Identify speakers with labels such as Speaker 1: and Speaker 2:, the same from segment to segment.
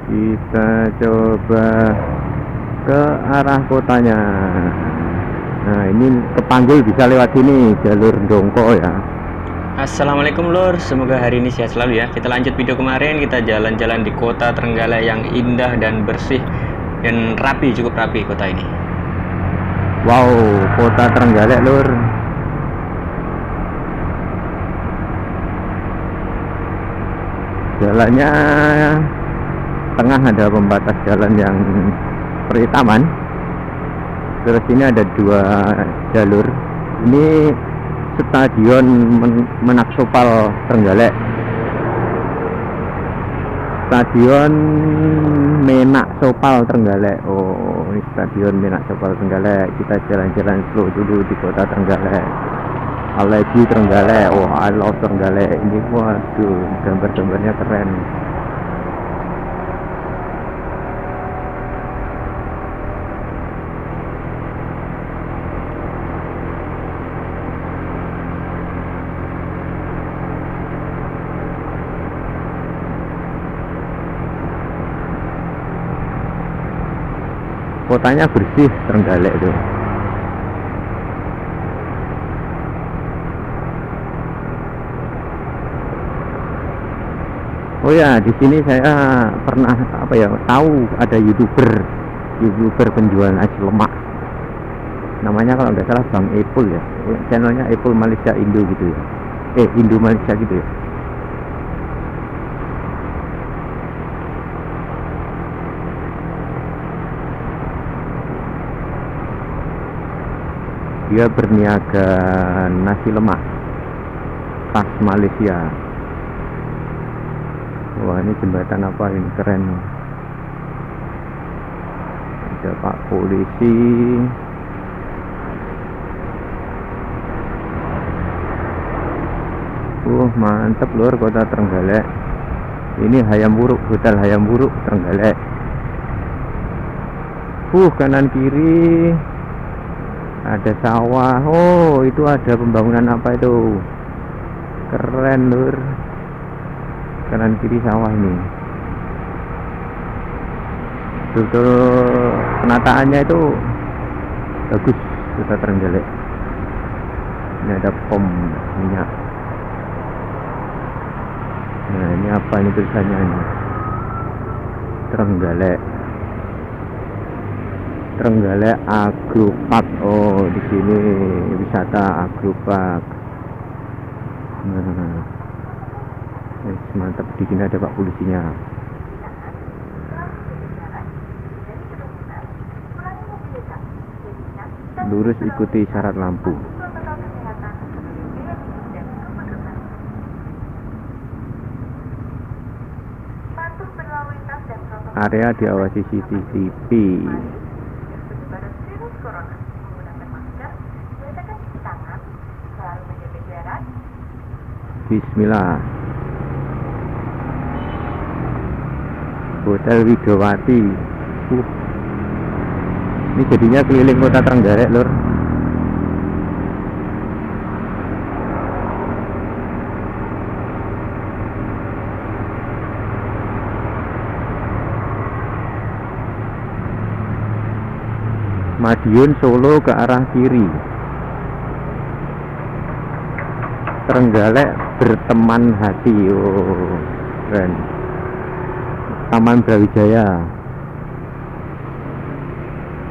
Speaker 1: Kita coba ke arah kotanya. Nah, ini kepanggil bisa lewat sini, jalur Dongko ya.
Speaker 2: Assalamualaikum lur, semoga hari ini sehat selalu ya. Kita lanjut video kemarin, kita jalan-jalan di kota Trenggalek yang indah dan bersih dan rapi, cukup rapi kota ini.
Speaker 1: Wow, kota Trenggalek lur. Jalannya tengah ada pembatas jalan yang seperti taman. Terus ini ada dua jalur. Ini Stadion Menaksopal Trenggalek. Stadion Menaksopal Trenggalek. Oh, ini Stadion Menaksopal Trenggalek. Kita jalan-jalan slow dulu di kota Trenggalek. Aleji Trenggalek. Oh, I love Trenggalek. Ini waduh, gambar-gambarnya keren. Kotanya bersih Trenggalek tuh. Oh ya, di sini saya pernah tahu ada youtuber penjual nasi lemak. Namanya kalau nggak salah Bang Epul ya. Channelnya Epul Malaysia Indo gitu ya. Indo Malaysia gitu ya. Dia berniaga nasi lemak khas Malaysia. Wah, ini jembatan apa ini, keren. Ada Pak Polisi. Mantep lur kota Trenggalek. Ini Hotel Hayam Wuruk Trenggalek. Kanan kiri ada sawah. Oh, itu ada pembangunan apa itu? Keren lur. Kanan kiri sawah ini. Betul, penataannya itu bagus kota Trenggalek. Ini ada pom minyak. Nah, ini apa ini tulisannya ini? Trenggalek Agropark. Oh, di sini wisata Agropark. Nah, mantap, di sini ada Pak Polisinya. Lurus ikuti syarat lampu. Area diawasi CCTV. Bismillah. Hotel Widowati. Ini jadinya keliling kota Trenggalek lur. Madiun Solo ke arah kiri. Trenggalek berteman hati. Oh, keren. Taman Brawijaya.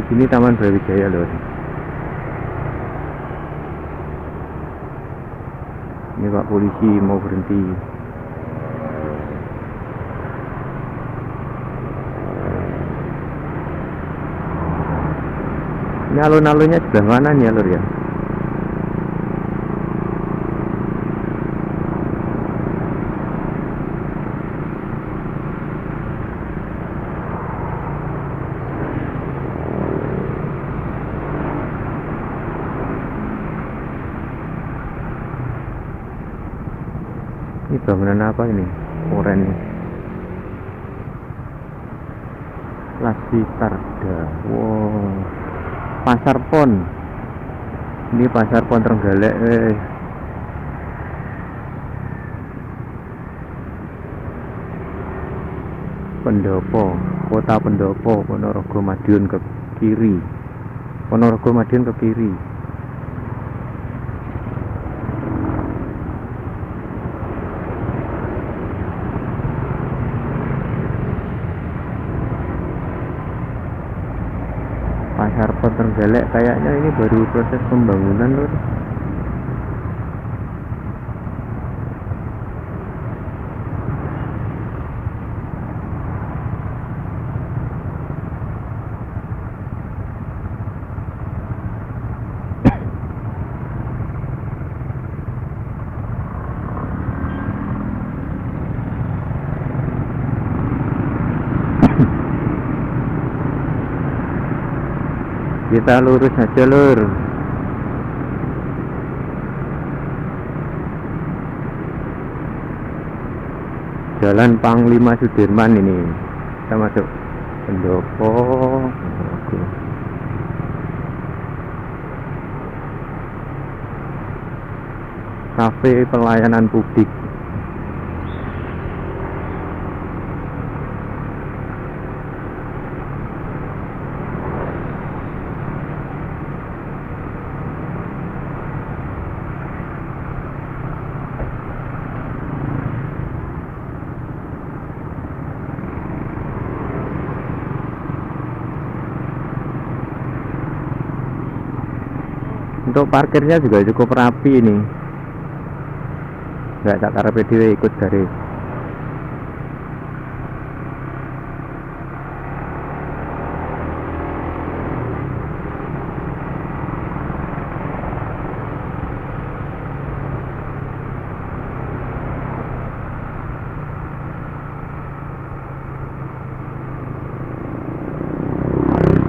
Speaker 1: Di sini Taman Brawijaya loh. Ini Pak Polisi mau berhenti. Ini alun-alunnya sebelah mana nih lur ya? Ini bangunan apa ini? Oren. Lasitarda. Wow. Pasar Pon. Ini Pasar Pon Trenggalek. Pendopo, Kota Pendopo, Ponorogo Madiun ke kiri. Ponorogo Madiun ke kiri. Pasar Pot Trenggalek kayaknya ini baru proses pembangunan lur. Kita lurus aja lur. Jalan Panglima Sudirman ini. Kita masuk Pendopo. Kafe pelayanan publik. Untuk parkirnya juga cukup rapi ini, nggak tak karepe dhewe ikut garis.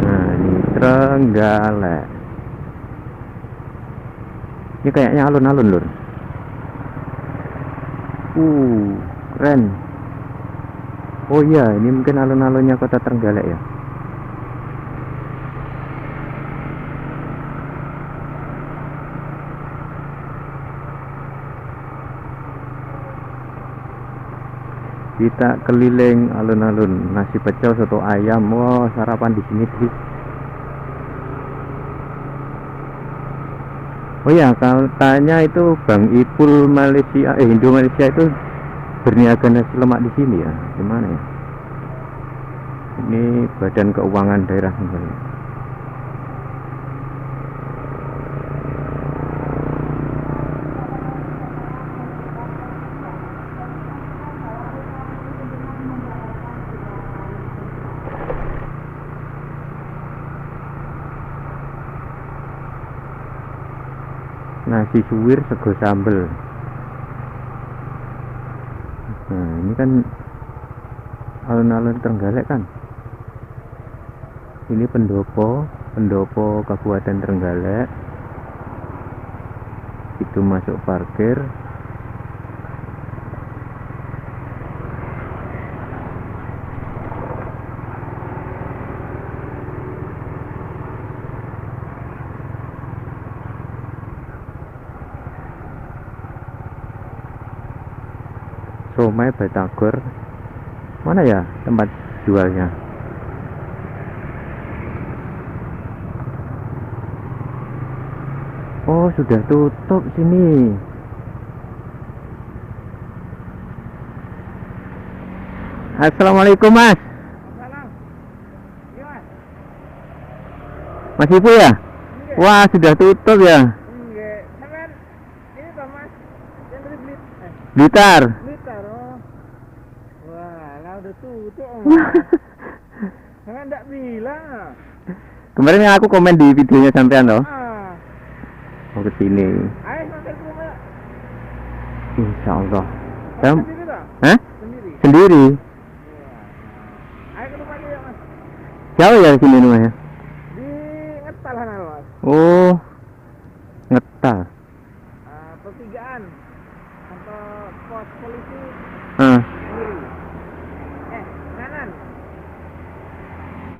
Speaker 1: Nah ini Trenggalek. Ini kayaknya alun-alun lur. Keren. Oh iya, ini mungkin alun-alunnya Kota Trenggalek ya. Kita keliling alun-alun, nasi pecel, soto ayam. Wah, sarapan di sini sih. Oh ya, katanya itu Bank Ipul Malaysia, Indo Malaysia itu berniaga nasi lemak di sini ya. Gimana ya? Ini Badan Keuangan Daerah Trenggalek. Nasi suwir sego sambel. Nah ini kan alun-alun Trenggalek kan. Ini Pendopo Kabupaten Trenggalek. Itu masuk parkir. Somai Batagor. Mana ya tempat jualnya? Oh, sudah tutup sini. Assalamualaikum Mas. Mas Ibu ya? Wah, sudah tutup ya? Blitar.
Speaker 3: Udah tutup jangan ndak bilang.
Speaker 1: Kemarin yang aku komen di videonya sampean loh. Mau ke sini.
Speaker 3: Ayo sampai ke rumah.
Speaker 1: Insya Allah.
Speaker 3: Sendiri tak?
Speaker 1: Hah?
Speaker 3: Sendiri.
Speaker 1: Sendiri.
Speaker 3: Ayo ke rumah dia Mas.
Speaker 1: Jauh ya sini rumahnya?
Speaker 3: Di Ngetal sana Mas.
Speaker 1: Oh, Ngetal.
Speaker 3: Pertigaan. Sampai pos polisi